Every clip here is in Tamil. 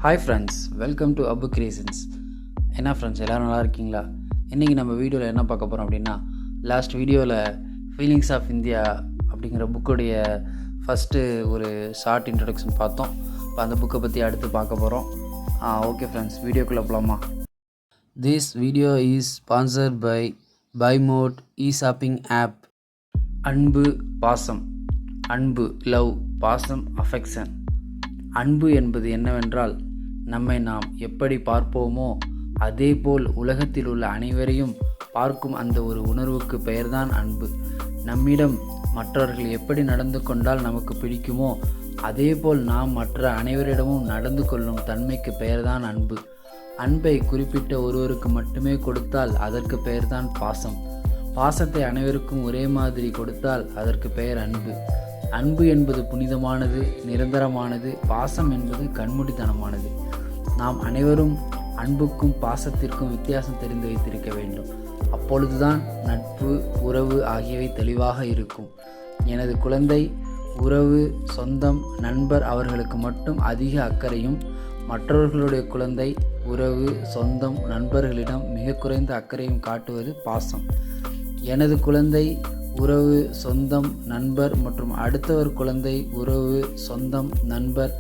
Hi friends, welcome to Abu creations. என்ன ஃப்ரெண்ட்ஸ், எல்லோரும் நல்லா இருக்கீங்களா? இன்றைக்கி நம்ம வீடியோவில் என்ன பார்க்க போகிறோம் அப்படின்னா, லாஸ்ட் வீடியோவில் ஃபீலிங்ஸ் ஆஃப் இந்தியா அப்படிங்கிற புக்குடைய ஃபஸ்ட்டு ஒரு ஷார்ட் இன்ட்ரடக்ஷன் பார்த்தோம். இப்போ அந்த புக்கை பற்றி அடுத்து பார்க்க போகிறோம். ஓகே ஃப்ரெண்ட்ஸ், வீடியோக்குள்ளே போகலாமா? This video is sponsored by பைமோட் இ-ஷாப்பிங் ஆப். அன்பு, பாசம். அன்பு, லவ், பாசம், அஃபெக்ஷன். அன்பு என்பது என்னவென்றால், நம்மை நாம் எப்படி பார்ப்போமோ அதேபோல் உலகத்தில் உள்ள அனைவரையும் பார்க்கும் அந்த ஒரு உணர்வுக்கு பெயர்தான் அன்பு. நம்மிடம் மற்றவர்கள் எப்படி நடந்து கொண்டால் நமக்கு பிடிக்குமோ அதேபோல் நாம் மற்ற அனைவரிடமும் நடந்து கொள்ளும் தன்மைக்கு பெயர்தான் அன்பு. அன்பை குறிப்பிட்ட ஒருவருக்கு மட்டுமே கொடுத்தால் அதற்கு பெயர்தான் பாசம். பாசத்தை அனைவருக்கும் ஒரே மாதிரி கொடுத்தால் அதற்கு பெயர் அன்பு. அன்பு என்பது புனிதமானது, நிரந்தரமானது. பாசம் என்பது கண்மூடித்தனமானது. நாம் அனைவரும் அன்புக்கும் பாசத்திற்கும் வித்தியாசம் தெரிந்து வைத்திருக்க வேண்டும். அப்பொழுதுதான் நட்பு, உறவு ஆகியவை தெளிவாக இருக்கும். எனது குழந்தை, உறவு, சொந்தம், நண்பர் அவர்களுக்கு மட்டும் அதிக அக்கறையும், மற்றவர்களுடைய குழந்தை, உறவு, சொந்தம், நண்பர்களிடம் மிக குறைந்த அக்கறையும் காட்டுவது பாசம். எனது குழந்தை, உறவு, சொந்தம், நண்பர் மற்றும் அடுத்தவர் குழந்தை, உறவு, சொந்தம், நண்பர்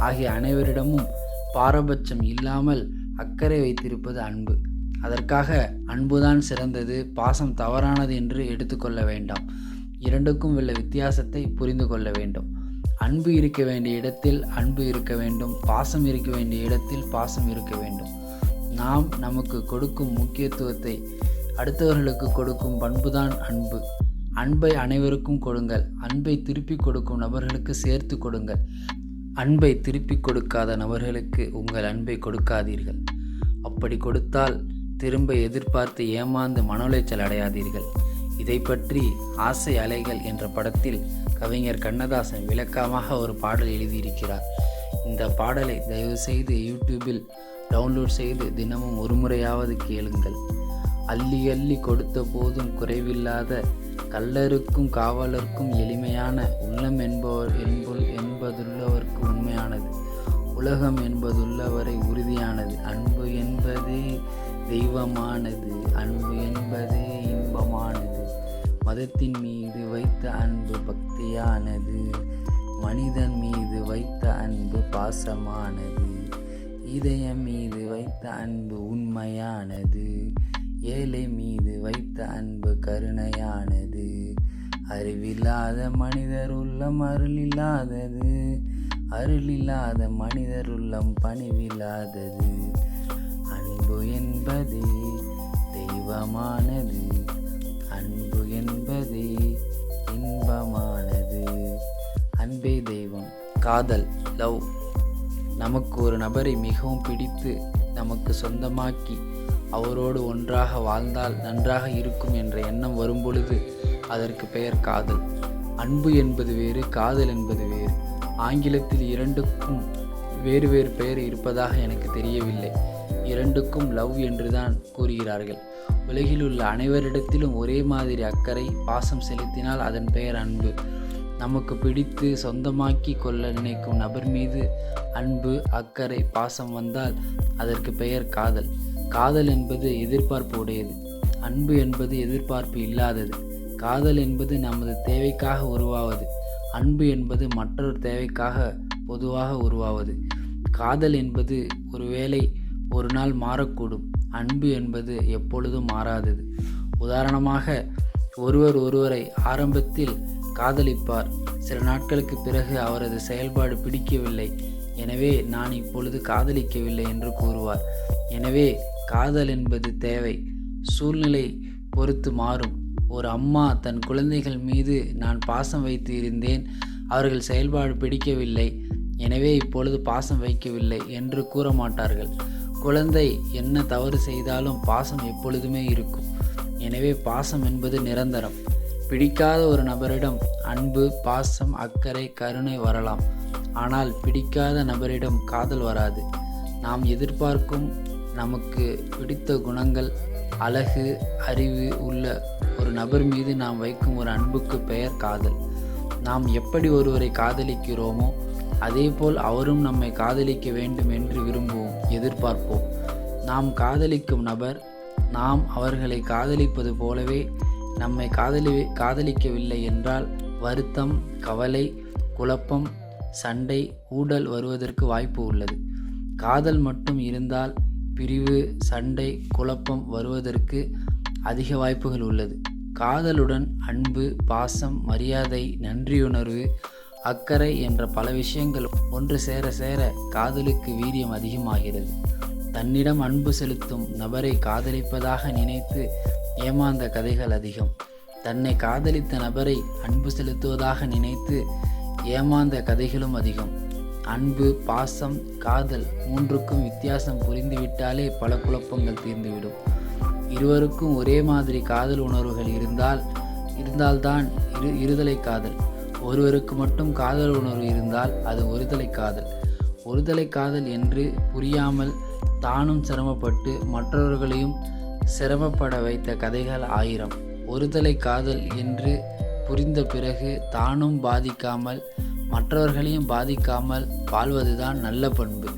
ஆகிய அனைவரிடமும் பாரபட்சம் இல்லாமல் அக்கறை வைத்திருப்பது அன்பு. அதற்காக அன்புதான் சிறந்தது, பாசம் தவறானது என்று எடுத்துக்கொள்ள வேண்டாம். இரண்டுக்கும் உள்ள வித்தியாசத்தை புரிந்து கொள்ள வேண்டும். அன்பு இருக்க வேண்டிய இடத்தில் அன்பு இருக்க வேண்டும், பாசம் இருக்க வேண்டிய இடத்தில் பாசம் இருக்க வேண்டும். நாம் நமக்கு கொடுக்கும் முக்கியத்துவத்தை அடுத்தவர்களுக்கு கொடுக்கும் பண்புதான் அன்பு. அன்பை அனைவருக்கும் கொடுங்கள். அன்பை திருப்பி கொடுக்கும் நபர்களுக்கு சேர்த்து கொடுங்கள். அன்பை திருப்பி கொடுக்காத நபர்களுக்கு உங்கள் அன்பை கொடுக்காதீர்கள். அப்படி கொடுத்தால் திரும்ப எதிர்பார்த்து ஏமாந்து மன உளைச்சல் அடையாதீர்கள். இதை பற்றி ஆசை அலைகள் என்ற படத்தில் கவிஞர் கண்ணதாசன் விளக்கமாக ஒரு பாடல் எழுதியிருக்கிறார். இந்த பாடலை தயவுசெய்து யூடியூபில் டவுன்லோட் செய்து தினமும் ஒரு முறையாவது கேளுங்கள். அள்ளி அள்ளி கொடுத்த போதும் குறைவில்லாத கள்ளருக்கும் காவலருக்கும் எளிமையான உள்ளம் என்பதுள்ளவர்க்கு உண்மையானது. உலகம் என்பதுள்ளவரை உறுதியானது. அன்பு என்பதே தெய்வமானது. அன்பு என்பதே இன்பமானது. மதத்தின் மீது வைத்த அன்பு பக்தியானது. மனிதன் மீது வைத்த அன்பு பாசமானது. இதயம் மீது வைத்த அன்பு உண்மையானது. ஏழை மீது வைத்த அன்பு கருணையானது. அறிவில்லாத மனிதர் உள்ளம் அருளில்லாதது. அருளில்லாத மனிதர் உள்ளம் பணிவில்லாதது. அன்பு என்பதே தெய்வமானது. அன்பு என்பதே இன்பமானது. அன்பே தெய்வம். காதல், லவ். நமக்கு ஒரு நபரை மிகவும் பிடித்து நமக்கு சொந்தமாக்கி அவரோடு ஒன்றாக வாழ்ந்தால் நன்றாக இருக்கும் என்ற எண்ணம் வரும்பொழுது அதற்கு பெயர் காதல். அன்பு என்பது வேறு, காதல் என்பது வேறு. ஆங்கிலத்தில் இரண்டுக்கும் வேறு வேறு பெயர் இருப்பதாக எனக்கு தெரியவில்லை. இரண்டுக்கும் லவ் என்றுதான் கூறுகிறார்கள். உலகில் உள்ள அனைவரிடத்திலும் ஒரே மாதிரி அக்கறை, பாசம் செலுத்தினால் அதன் பெயர் அன்பு. நமக்கு பிடித்து சொந்தமாக்கி கொள்ள நினைக்கும் நபர் மீது அன்பு, அக்கறை, பாசம் வந்தால் அதற்கு பெயர் காதல். காதல் என்பது எதிர்பார்ப்பு உடையது. அன்பு என்பது எதிர்பார்ப்பு இல்லாதது. காதல் என்பது நமது தேவைக்காக உருவாவது. அன்பு என்பது மற்றொரு தேவைக்காக பொதுவாக உருவாவது. காதல் என்பது ஒருவேளை ஒரு நாள் மாறக்கூடும். அன்பு என்பது எப்பொழுதும் மாறாதது. உதாரணமாக, ஒருவரை ஆரம்பத்தில் காதலிப்பார். சில நாட்களுக்கு பிறகு அவரது செயல்பாடு பிடிக்கவில்லை, எனவே நான் இப்பொழுது காதலிக்கவில்லை என்று கூறுவார். எனவே காதல் என்பது தேவை, சூழ்நிலை பொறுத்து மாறும். ஒரு அம்மா தன் குழந்தைகள் மீது நான் பாசம் வைத்து இருந்தேன், அவர்கள் செயல்பாடு பிடிக்கவில்லை, எனவே இப்பொழுது பாசம் வைக்கவில்லை என்று கூற மாட்டார்கள். குழந்தை என்ன தவறு செய்தாலும் பாசம் எப்பொழுதுமே இருக்கும். எனவே பாசம் என்பது நிரந்தரம். பிடிக்காத ஒரு நபரிடம் அன்பு, பாசம், அக்கறை, கருணை வரலாம். ஆனால் பிடிக்காத நபரிடம் காதல் வராது. நாம் எதிர்பார்க்கும் நமக்கு பிடித்த குணங்கள், அழகு, அறிவு உள்ள ஒரு நபர் மீது நாம் வைக்கும் ஒரு அன்புக்கு பெயர் காதல். நாம் எப்படி ஒருவரை காதலிக்கிறோமோ அதேபோல் அவரும் நம்மை காதலிக்க வேண்டும் என்று விரும்புவோம், எதிர்பார்ப்போம். நாம் காதலிக்கும் நபர் நாம் அவர்களை காதலிப்பது போலவே நம்மை காதலிக்கவில்லை என்றால் வருத்தம், கவலை, குழப்பம், சண்டை, ஊடல் வருவதற்கு வாய்ப்பு உள்ளது. காதல் மட்டும் இருந்தால் பிரிவு, சண்டை, குழப்பம் வருவதற்கு அதிக வாய்ப்புகள் உள்ளது. காதலுடன் அன்பு, பாசம், மரியாதை, நன்றியுணர்வு, அக்கறை என்ற பல விஷயங்கள் ஒன்று சேர சேர காதலுக்கு வீரியம் அதிகமாகிறது. தன்னிடம் அன்பு செலுத்தும் நபரை காதலிப்பதாக நினைத்து ஏமாந்த கதைகள் அதிகம். தன்னை காதலித்த நபரை அன்பு செலுத்துவதாக நினைத்து ஏமாந்த கதைகளும் அதிகம். அன்பு, பாசம், காதல் மூன்றுக்கும் வித்தியாசம் புரிந்துவிட்டாலே பல குழப்பங்கள் தீர்ந்துவிடும். இருவருக்கும் ஒரே மாதிரி காதல் உணர்வுகள் இருந்தால்தான் இருதலை காதல். ஒருவருக்கு மட்டும் காதல் உணர்வு இருந்தால் அது ஒருதலை காதல். ஒருதலை காதல் என்று புரியாமல் தானும் சிரமப்பட்டு மற்றவர்களையும் சிரமப்பட வைத்த கதைகள் ஆயிரம். ஒருதலை காதல் என்று புரிந்த பிறகு தானும் பாதிக்காமல் மற்றவர்களையும் பாதிக்காமல் வாழ்வதுதான் நல்ல பண்பு.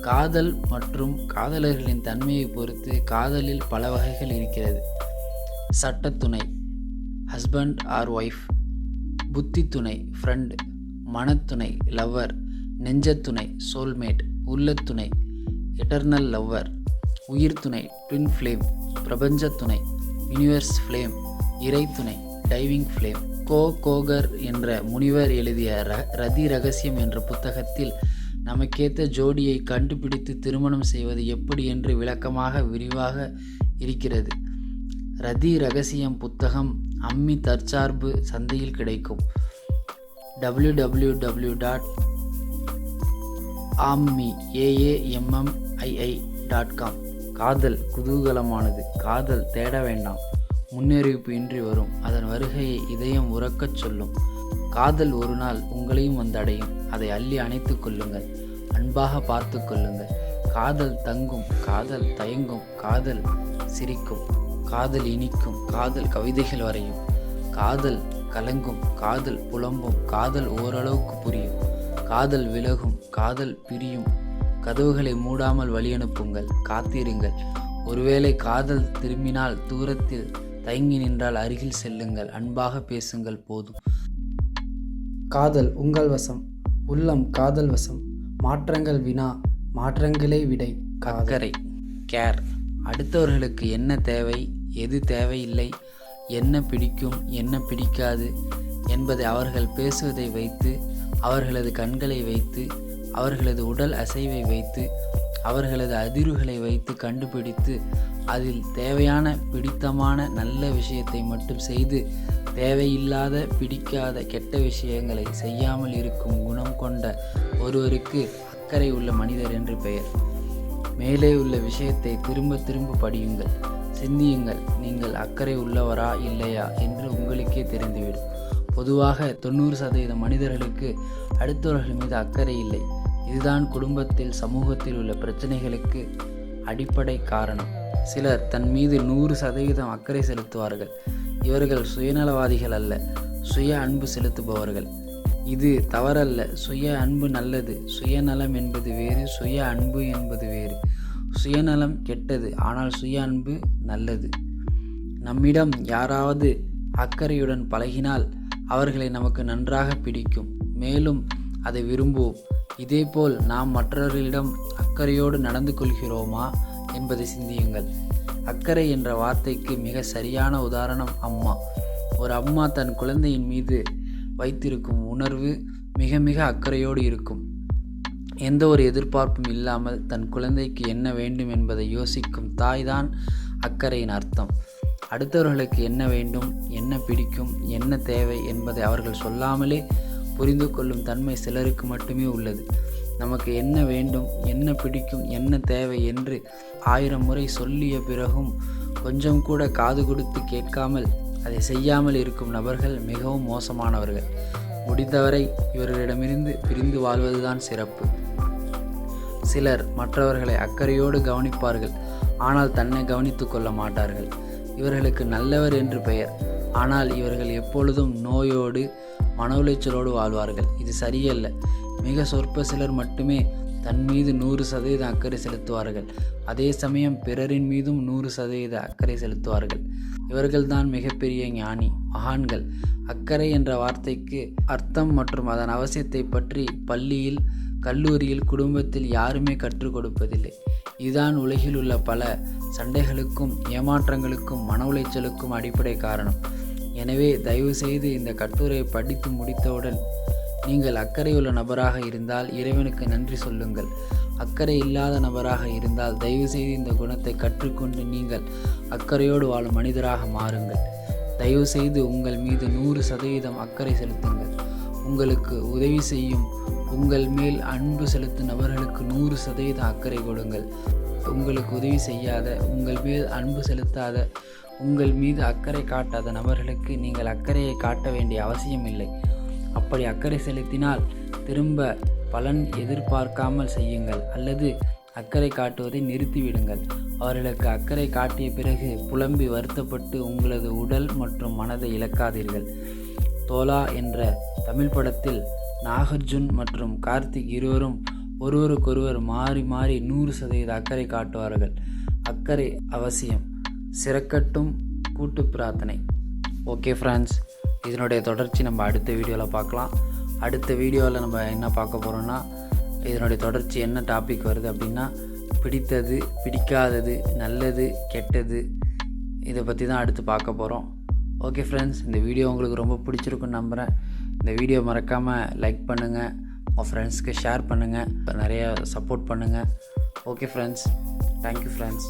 காதல் மற்றும் காதலர்களின் தன்மையை பொறுத்து காதலில் பல வகைகள் இருக்கிறது. சட்டத்துணை, ஹஸ்பண்ட் ஆர் ஒய்ஃப். புத்தித்துணை, ஃப்ரெண்ட். மனத்துணை, லவ்வர். நெஞ்சத்துணை, சோல்மேட். உள்ளத்துணை, எட்டர்னல் லவ்வர். உயிர்த்துணை, ட்வின் ஃப்ளேம். பிரபஞ்சத்துணை, யூனிவர்ஸ் ஃப்ளேம். இறைத்துணை, டைவிங் ஃப்ளேம். கோகர் என்ற முனிவர் எழுதிய ரதி ரகசியம் என்ற புத்தகத்தில் நமக்கேற்ற ஜோடியை கண்டுபிடித்து திருமணம் செய்வது எப்படி என்று விளக்கமாக விரிவாக இருக்கிறது. ரதி ரகசியம் புத்தகம் அம்மி தற்சார்பு சந்தையில் கிடைக்கும். www.aammi.com. காதல் குதூகலமானது. காதல் தேட வேண்டாம், முன்னறிவிப்பு இன்றி வரும். அதன் வருகையை இதயம் உறக்கச் சொல்லும். காதல் ஒரு நாள் உங்களையும் வந்தடையும். அதை அள்ளி அணைத்து கொள்ளுங்கள். அன்பாக பார்த்து கொள்ளுங்கள். காதல் தங்கும், காதல் தயங்கும், காதல் சிரிக்கும், காதல் இனிக்கும், காதல் கவிதைகள் வரையும், காதல் கலங்கும், காதல் புலம்பும், காதல் ஓரளவுக்கு புரியும், காதல் விலகும், காதல் பிரியும். கதவுகளை மூடாமல் வழியனுப்புங்கள். காத்திருங்கள். ஒருவேளை காதல் திரும்பினால், தூரத்தில் தயங்கி நின்றால் அருகில் செல்லுங்கள். அன்பாக பேசுங்கள், போதும். காதல் உங்கள் வசம். உள்ளம் காதல் வசம். மாற்றங்கள் வினா, மாற்றங்களே விடை. அக்கறை, கேர். அடுத்தவர்களுக்கு என்ன தேவை, எது தேவையில்லை, என்ன பிடிக்கும், என்ன பிடிக்காது என்பதை அவர்கள் பேசுவதை வைத்து, அவர்களது கண்களை வைத்து, அவர்களது உடல் அசைவை வைத்து, அவர்களது அதிர்வுகளை வைத்து கண்டுபிடித்து அதில் தேவையான பிடித்தமான நல்ல விஷயத்தை மட்டும் செய்து தேவையில்லாத பிடிக்காத கெட்ட விஷயங்களை செய்யாமல் இருக்கும் குணம் கொண்ட ஒருவருக்கு அக்கறை உள்ள மனிதர் என்று பெயர். மேலே உள்ள விஷயத்தை திரும்ப திரும்ப படியுங்கள், சிந்தியுங்கள். நீங்கள் அக்கறை உள்ளவரா இல்லையா என்று உங்களுக்கே தெரிந்துவிடும். பொதுவாக 90% மனிதர்களுக்கு அடுத்தவர்கள் மீது அக்கறை இல்லை. இதுதான் குடும்பத்தில், சமூகத்தில் உள்ள பிரச்சனைகளுக்கு அடிப்படை காரணம். சிலர் தன் மீது 100% அக்கறை செலுத்துவார்கள். இவர்கள் சுயநலவாதிகள் அல்ல, சுய அன்பு செலுத்துபவர்கள். இது தவறல்ல. சுய அன்பு நல்லது. சுயநலம் என்பது வேறு, சுய அன்பு என்பது வேறு. சுயநலம் கெட்டது, ஆனால் சுய அன்பு நல்லது. நம்மிடம் யாராவது அக்கறையுடன் பழகினால் அவர்களை நமக்கு நன்றாக பிடிக்கும், மேலும் அதை விரும்புவோம். இதேபோல் நாம் மற்றவர்களிடம் அக்கறையோடு நடந்து கொள்கிறோமா என்பதை சிந்தியுங்கள். அக்கறை என்ற வார்த்தைக்கு மிக சரியான உதாரணம் அம்மா. ஒரு அம்மா தன் குழந்தையின் மீது வைத்திருக்கும் உணர்வு மிக மிக அக்கறையோடு இருக்கும். எந்த ஒரு எதிர்பார்ப்பும் இல்லாமல் தன் குழந்தைக்கு என்ன வேண்டும் என்பதை யோசிக்கும் தாய்தான் அக்கறையின் அர்த்தம். அடுத்தவர்களுக்கு என்ன வேண்டும், என்ன பிடிக்கும், என்ன தேவை என்பதை அவர்கள் சொல்லாமலே புரிந்து கொள்ளும் தன்மை சிலருக்கு மட்டுமே உள்ளது. நமக்கு என்ன வேண்டும், என்ன பிடிக்கும், என்ன தேவை என்று 1000 முறை சொல்லிய பிறகும் கொஞ்சம் கூட காது கொடுத்து கேட்காமல் அதை செய்யாமல் இருக்கும் நபர்கள் மிகவும் மோசமானவர்கள். முடிந்தவரை இவர்களிடமிருந்து பிரிந்து வாழ்வதுதான் சிறப்பு. சிலர் மற்றவர்களை அக்கறையோடு கவனிப்பார்கள், ஆனால் தன்னை கவனித்து கொள்ள மாட்டார்கள். இவர்களுக்கு நல்லவர் என்று பெயர், ஆனால் இவர்கள் எப்பொழுதும் நோயோடு மன உளைச்சலோடு வாழ்வார்கள். இது சரியல்ல. மிக சொற்ப சிலர் மட்டுமே தன் மீது 100% அக்கறை செலுத்துவார்கள். அதே சமயம் பிறரின் மீதும் 100% அக்கறை செலுத்துவார்கள். இவர்கள்தான் மிகப்பெரிய ஞானி, மகான்கள். அக்கறை என்ற வார்த்தைக்கு அர்த்தம் மற்றும் அதன் அவசியத்தை பற்றி பள்ளியில், கல்லூரியில், குடும்பத்தில் யாருமே கற்றுக் கொடுப்பதில்லை. இதுதான் உலகில் உள்ள பல சண்டைகளுக்கும், ஏமாற்றங்களுக்கும், மன உளைச்சலுக்கும் அடிப்படை காரணம். எனவே தயவு செய்து இந்த கட்டுரையை படித்து முடித்தவுடன் நீங்கள் அக்கறையுள்ள நபராக இருந்தால் இறைவனுக்கு நன்றி சொல்லுங்கள். அக்கறை இல்லாத நபராக இருந்தால் தயவு செய்து இந்த குணத்தை கற்றுக்கொண்டு நீங்கள் அக்கறையோடு வாழும் மனிதராக மாறுங்கள். தயவு செய்து உங்கள் மீது 100% அக்கறை செலுத்துங்கள். உங்களுக்கு உதவி செய்யும், உங்கள் மேல் அன்பு செலுத்தும் நபர்களுக்கு 100% அக்கறை கொடுங்கள். உங்களுக்கு உதவி செய்யாத, உங்கள் மேல் அன்பு செலுத்தாத, உங்கள் மீது அக்கறை காட்டாத நபர்களுக்கு நீங்கள் அக்கறையை காட்ட வேண்டிய அவசியம் இல்லை. அப்படி அக்கறை செலுத்தினால் திரும்ப பலன் எதிர்பார்க்காமல் செய்யுங்கள், அல்லது அக்கறை காட்டுவதை நிறுத்திவிடுங்கள். அவர்களுக்கு அக்கறை காட்டிய பிறகு புலம்பி வருத்தப்பட்டு உங்களது உடல் மற்றும் மனதை இழக்காதீர்கள். தோலா என்ற தமிழ் படத்தில் நாகார்ஜுன் மற்றும் கார்த்திக் இருவரும் ஒருவருக்கொருவர் மாறி மாறி 100% அக்கறை காட்டுவார்கள். அக்கறை அவசியம். சிறக்கட்டும் கூட்டு பிரார்த்தனை. ஓகே ஃப்ரெண்ட்ஸ், இதனுடைய தொடர்ச்சி நம்ம அடுத்த வீடியோவில் பார்க்கலாம். அடுத்த வீடியோவில் நம்ம என்ன பார்க்க போகிறோன்னா, இதனுடைய தொடர்ச்சி என்ன டாபிக் வருது அப்படின்னா, பிடித்தது, பிடிக்காதது, நல்லது, கெட்டது, இதை பற்றி தான் அடுத்து பார்க்க போகிறோம். ஓகே ஃப்ரெண்ட்ஸ், இந்த வீடியோ உங்களுக்கு ரொம்ப பிடிச்சிருக்குன்னு நம்புகிறேன். இந்த வீடியோ மறக்காமல் லைக் பண்ணுங்கள், உங்கள் ஃப்ரெண்ட்ஸ்க்கு ஷேர் பண்ணுங்கள், நிறைய சப்போர்ட் பண்ணுங்கள். Okay friends, thank you friends.